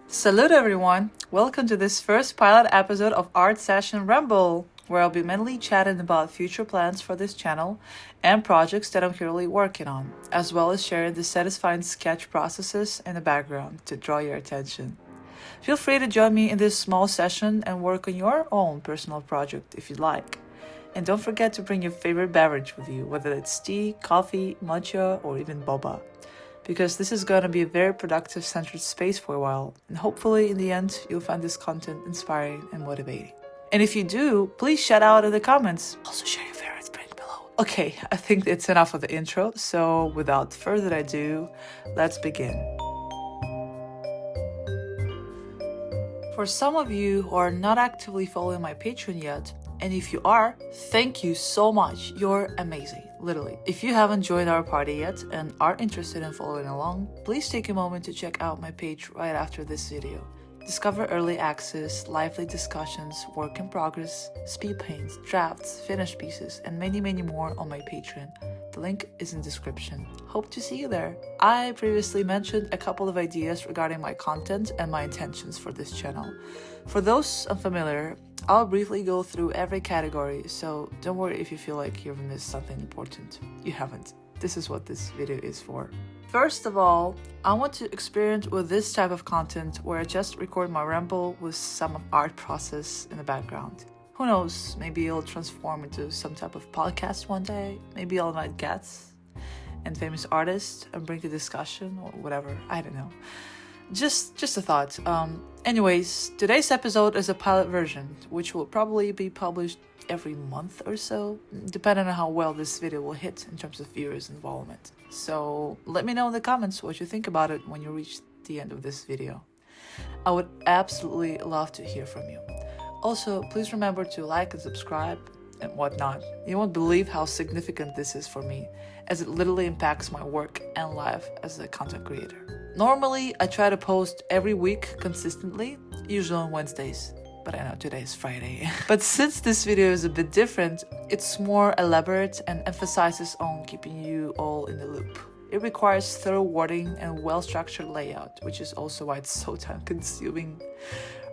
Salute everyone! Welcome to this first pilot episode of Art Session Rumble, where I'll be mainly chatting about future plans for this channel and projects that I'm currently working on, as well as sharing the satisfying sketch processes in the background to draw your attention. Feel free to join me in this small session and work on your own personal project if you'd like. And don't forget to bring your favorite beverage with you, whether it's tea, coffee, matcha, or even boba. Because this is going to be a very productive centered space for a while, and hopefully in the end you'll find this content inspiring and motivating. And if you do, please shout out in the comments. Also share your favorite print below. Okay, I think it's enough of the intro, so without further ado, let's begin. For some of you who are not actively following my Patreon yet, and if you are, thank you so much. You're amazing, literally. If you haven't joined our party yet and are interested in following along, please take a moment to check out my page right after this video. Discover early access, lively discussions, work in progress, speed paints, drafts, finished pieces, and many more on my Patreon. The link is in the description. Hope to see you there. I previously mentioned a couple of ideas regarding my content and my intentions for this channel. For those unfamiliar, I'll briefly go through every category, so don't worry if you feel like you've missed something important. You haven't. This is what this video is for. First of all, I want to experiment with this type of content where I just record my ramble with some art process in the background. Who knows, maybe it'll transform into some type of podcast one day. Maybe I'll invite guests and famous artists and bring the discussion or whatever. I don't know. Just a thought. Anyways, today's episode is a pilot version, which will probably be published every month or so, depending on how well this video will hit in terms of viewers' involvement. So let me know in the comments what you think about it when you reach the end of this video. I would absolutely love to hear from you. Also, please remember to like and subscribe and whatnot. You won't believe how significant this is for me, as it literally impacts my work and life as a content creator. Normally, I try to post every week consistently, usually on Wednesdays. But I know today is Friday. But since this video is a bit different, it's more elaborate and emphasizes on keeping you all in the loop. It requires thorough wording and well-structured layout, which is also why it's so time-consuming.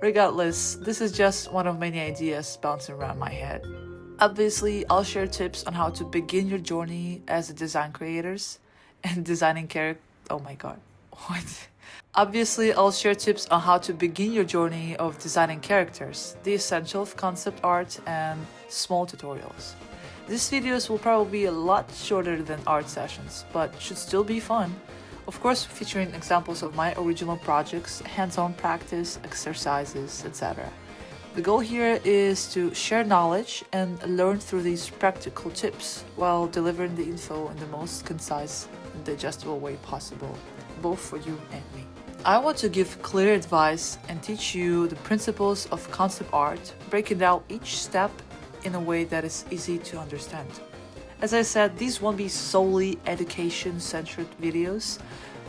Regardless, this is just one of many ideas bouncing around my head. Obviously, I'll share tips on how to begin your journey as a design creators and designing character. Oh my god, what? Obviously, I'll share tips on how to begin your journey of designing characters, the essential of concept art, and small tutorials. These videos will probably be a lot shorter than art sessions, but should still be fun. Of course, featuring examples of my original projects, hands-on practice, exercises, etc. The goal here is to share knowledge and learn through these practical tips while delivering the info in the most concise and digestible way possible, both for you and me. I want to give clear advice and teach you the principles of concept art, breaking down each step in a way that is easy to understand. As I said, these won't be solely education-centered videos,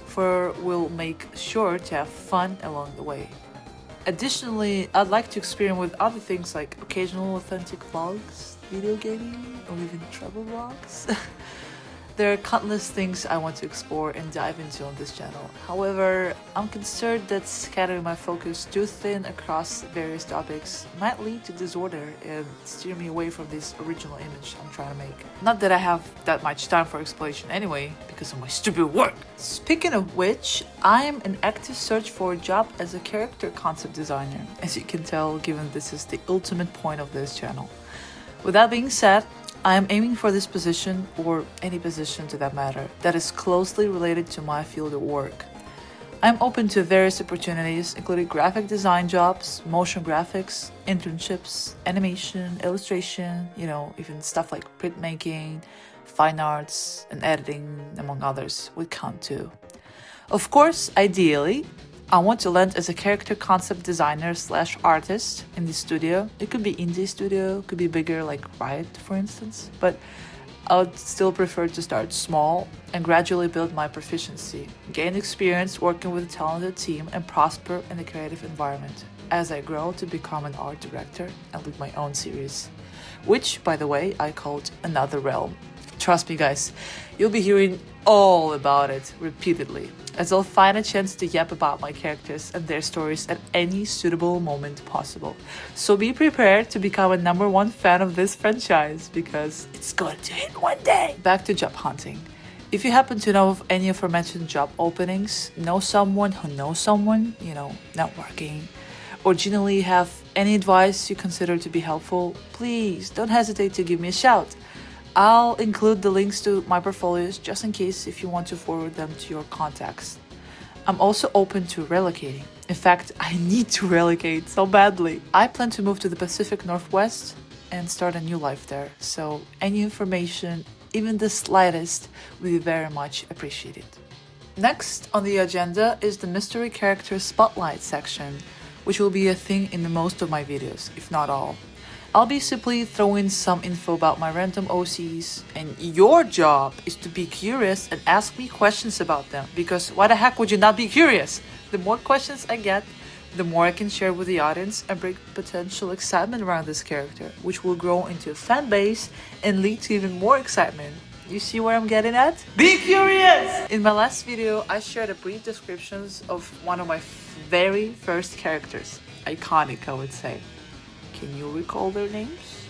for we'll make sure to have fun along the way. Additionally, I'd like to experiment with other things like occasional authentic vlogs, video gaming, or even travel vlogs. There are countless things I want to explore and dive into on this channel. However, I'm concerned that scattering my focus too thin across various topics might lead to disorder and steer me away from this original image I'm trying to make. Not that I have that much time for exploration anyway, because of my stupid work. Speaking of which, I am in active search for a job as a character concept designer, as you can tell, given this is the ultimate point of this channel. With that being said, I am aiming for this position, or any position to that matter, that is closely related to my field of work. I'm open to various opportunities, including graphic design jobs, motion graphics, internships, animation, illustration, even stuff like printmaking, fine arts, and editing, among others, would count too. Of course, ideally, I want to land as a character concept designer / artist in the studio. It could be indie studio, could be bigger like Riot, for instance, but I would still prefer to start small and gradually build my proficiency, gain experience working with a talented team, and prosper in a creative environment as I grow to become an art director and lead my own series, which, by the way, I called Another Realm. Trust me guys, you'll be hearing all about it repeatedly, as I'll find a chance to yap about my characters and their stories at any suitable moment possible. So be prepared to become a #1 fan of this franchise, because it's going to hit one day. Back to job hunting. If you happen to know of any aforementioned job openings, know someone who knows someone, networking, or generally have any advice you consider to be helpful, please don't hesitate to give me a shout. I'll include the links to my portfolios just in case if you want to forward them to your contacts. I'm also open to relocating. In fact, I need to relocate so badly. I plan to move to the Pacific Northwest and start a new life there, so any information, even the slightest, would be very much appreciated. Next on the agenda is the mystery character spotlight section, which will be a thing in most of my videos, if not all. I'll be simply throwing some info about my random OCs, and your job is to be curious and ask me questions about them, because why the heck would you not be curious? The more questions I get, the more I can share with the audience and bring potential excitement around this character, which will grow into a fan base and lead to even more excitement. You see where I'm getting at? Be curious! In my last video, I shared a brief descriptions of one of my very first characters. Iconic, I would say. Can you recall their names?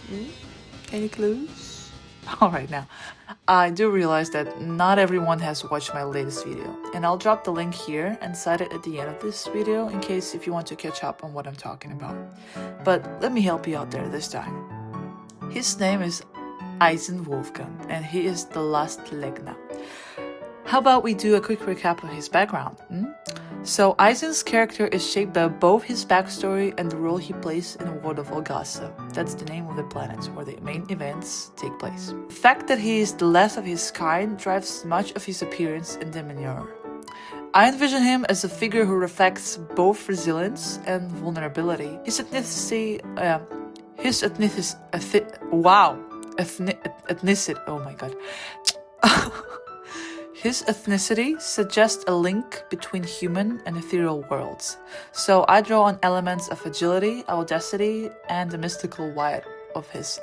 Any clues? Alright, now, I do realize that not everyone has watched my latest video, and I'll drop the link here and cite it at the end of this video in case if you want to catch up on what I'm talking about. But let me help you out there this time. His name is Eisen Wolfgang, and he is the last Legna. How about we do a quick recap of his background? So Eisen's character is shaped by both his backstory and the role he plays in the world of Olgasa. That's the name of the planet where the main events take place. The fact that he is the last of his kind drives much of his appearance and demeanor. I envision him as a figure who reflects both resilience and vulnerability. His ethnicity, oh my god. His ethnicity suggests a link between human and ethereal worlds, so I draw on elements of agility, audacity, and the mystical vibe of his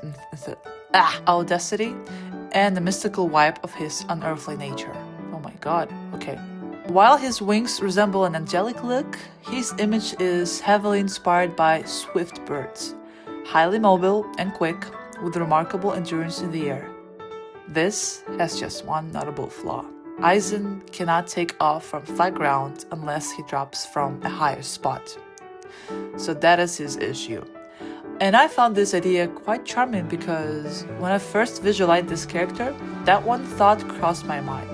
unearthly nature. Oh my god, okay. While his wings resemble an angelic look, his image is heavily inspired by swift birds, highly mobile and quick, with remarkable endurance in the air. This has just one notable flaw. Eisen cannot take off from flat ground unless he drops from a higher spot. So that is his issue. And I found this idea quite charming because when I first visualized this character, that one thought crossed my mind.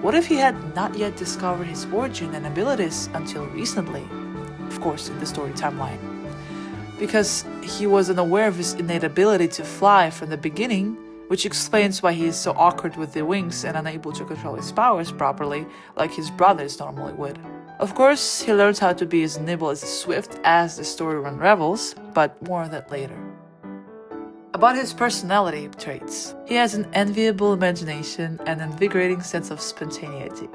What if he had not yet discovered his origin and abilities until recently? Of course, in the story timeline. Because he was unaware of his innate ability to fly from the beginning, which explains why he is so awkward with the wings and unable to control his powers properly, like his brothers normally would. Of course, he learns how to be as nimble as swift as the story unravels, but more on that later. About his personality traits, he has an enviable imagination and an invigorating sense of spontaneity.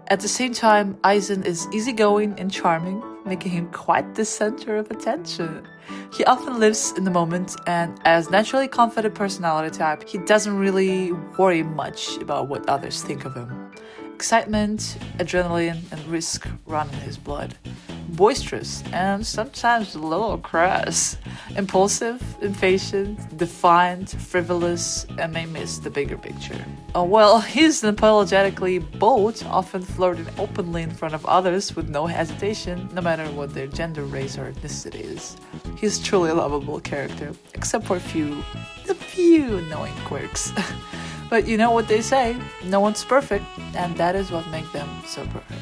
At the same time, Eisen is easygoing and charming, making him quite the center of attention. He often lives in the moment, and as naturally confident personality type, he doesn't really worry much about what others think of him. Excitement, adrenaline, and risk run in his blood. Boisterous and sometimes a little crass. Impulsive, impatient, defiant, frivolous, and may miss the bigger picture. Well, he's unapologetically bold, often flirting openly in front of others with no hesitation, no matter what their gender, race, or ethnicity is. He's truly a lovable character, except for a few annoying quirks. But you know what they say, no one's perfect, and that is what makes them so perfect.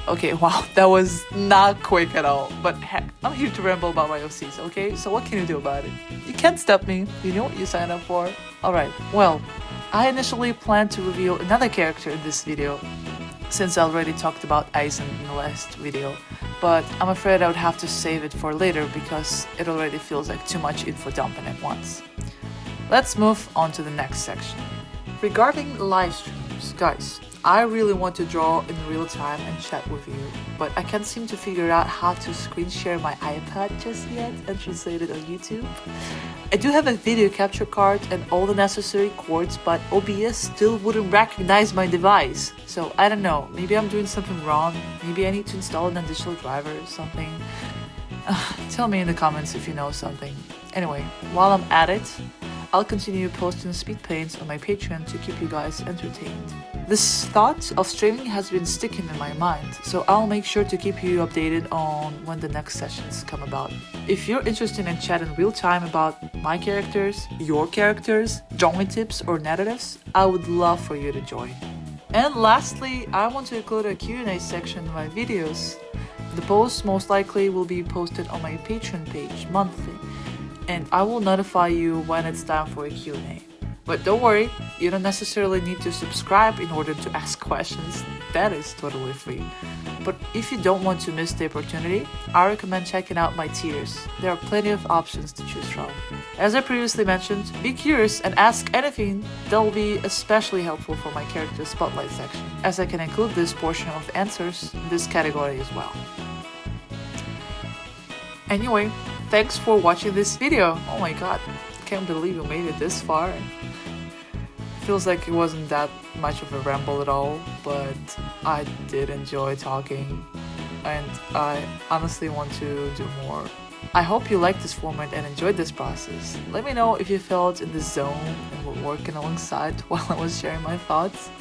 Okay, wow, that was not quick at all, but heck, I'm here to ramble about my OCs, okay? So what can you do about it? You can't stop me, you know what you signed up for. Alright, well, I initially planned to reveal another character in this video, since I already talked about Eisen in the last video, but I'm afraid I would have to save it for later because it already feels like too much info dumping at once. Let's move on to the next section. Regarding live streams, guys, I really want to draw in real time and chat with you. but I can't seem to figure out how to screen share my iPad just yet and translate it on YouTube. I do have a video capture card and all the necessary cords, but OBS still wouldn't recognize my device. So I don't know, maybe I'm doing something wrong, maybe I need to install an additional driver or something. Tell me in the comments if you know something. Anyway, while I'm at it, I'll continue posting speed paints on my Patreon to keep you guys entertained. This thought of streaming has been sticking in my mind, so I'll make sure to keep you updated on when the next sessions come about. If you're interested in chatting real time about my characters, your characters, drawing tips or narratives, I would love for you to join. And lastly, I want to include a Q&A section in my videos. The posts most likely will be posted on my Patreon page monthly, and I will notify you when it's time for a Q&A. But don't worry, you don't necessarily need to subscribe in order to ask questions. That is totally free. But if you don't want to miss the opportunity, I recommend checking out my tiers. There are plenty of options to choose from. As I previously mentioned, be curious and ask anything that will be especially helpful for my character spotlight section, as I can include this portion of answers in this category as well. Anyway, thanks for watching this video. Oh my god, can't believe you made it this far. Feels like it wasn't that much of a ramble at all, but I did enjoy talking and I honestly want to do more. I hope you liked this format and enjoyed this process. Let me know if you felt in the zone and were working alongside while I was sharing my thoughts.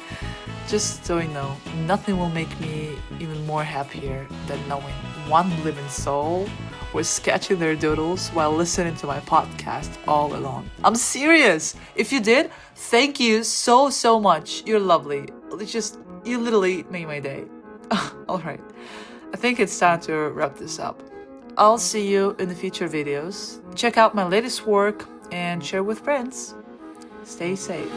Just so you know, nothing will make me even more happier than knowing one living soul was sketching their doodles while listening to my podcast all along. I'm serious! If you did, thank you so much. You're lovely. You literally made my day. Alright, I think it's time to wrap this up. I'll see you in the future videos. Check out my latest work and share with friends. Stay safe.